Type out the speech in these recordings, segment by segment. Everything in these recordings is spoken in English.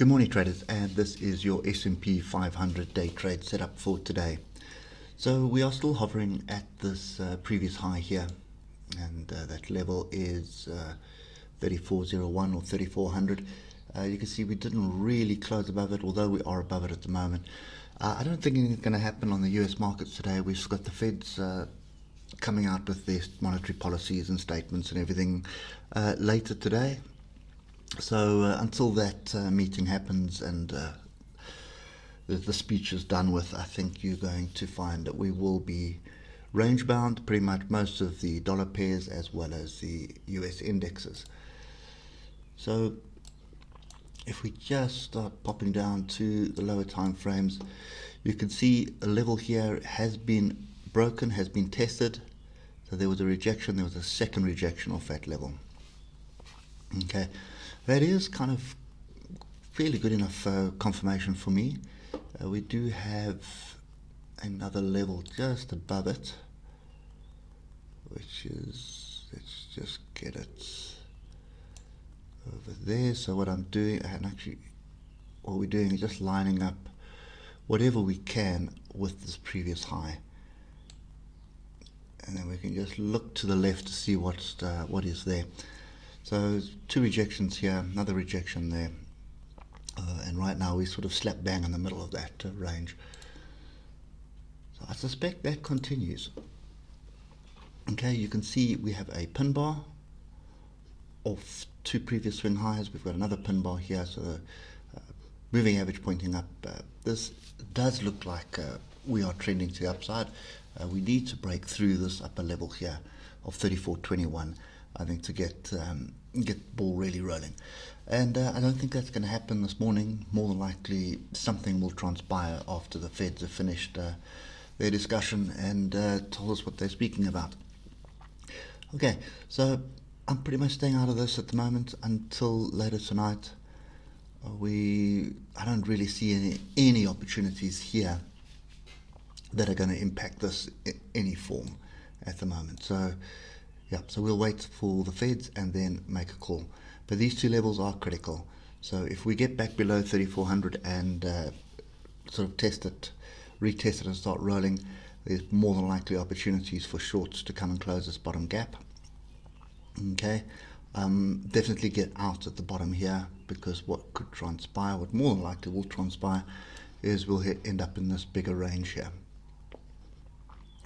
Good morning, traders, and this is your S&P 500 day trade setup for today. So we are still hovering at this previous high here, and that level is 3401 or 3400. You can see we didn't really close above it, although we are above it at the moment. I don't think anything's going to happen on the US markets today. We've got the Feds coming out with their monetary policies and statements and everything later today. So until that meeting happens and the speech is done with, I think you're going to find that we will be range bound, pretty much most of the dollar pairs as well as the US indexes. So if we just start popping down to the lower time frames, you can see a level here has been broken, has been tested. So there was a rejection, there was a second rejection off that level. Okay, that is kind of fairly good enough confirmation for me. We do have another level just above it, which is, let's just get it over there. So what I'm doing, and actually what we're doing is just lining up whatever we can with this previous high, and then we can just look to the left to see what is there. So two rejections here, another rejection there, and right now we sort of slap bang in the middle of that range. So I suspect that continues. Okay, you can see we have a pin bar of two previous swing highs. We've got another pin bar here, so the moving average pointing up. This does look like we are trending to the upside. We need to break through this upper level here of 34.21. I think to get the ball really rolling, and I don't think that's going to happen this morning. More than likely something will transpire after the Feds have finished their discussion and told us what they're speaking about. Okay, so I'm pretty much staying out of this at the moment until later tonight. I don't really see any opportunities here that are going to impact this in any form at the moment. So yeah, so we'll wait for the Feds and then make a call. But these two levels are critical. So if we get back below 3400 and sort of test it, retest it and start rolling, there's more than likely opportunities for shorts to come and close this bottom gap. Okay, definitely get out at the bottom here, because what could transpire, what more than likely will transpire, is we'll end up in this bigger range here.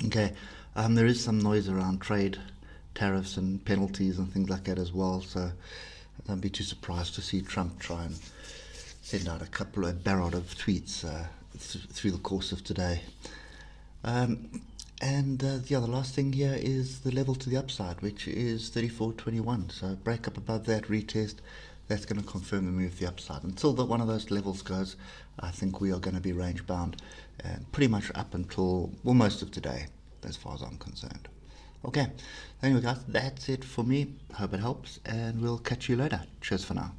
Okay, there is some noise around trade tariffs and penalties and things like that as well, so don't be too surprised to see Trump try and send out a barrage of tweets through the course of today. The last thing here is the level to the upside, which is 34.21. So break up above that, retest, that's going to confirm the move to the upside. Until one of those levels goes, I think we are going to be range bound, and pretty much up until most of today, as far as I'm concerned. Okay, anyway guys, that's it for me. Hope it helps, and we'll catch you later. Cheers for now.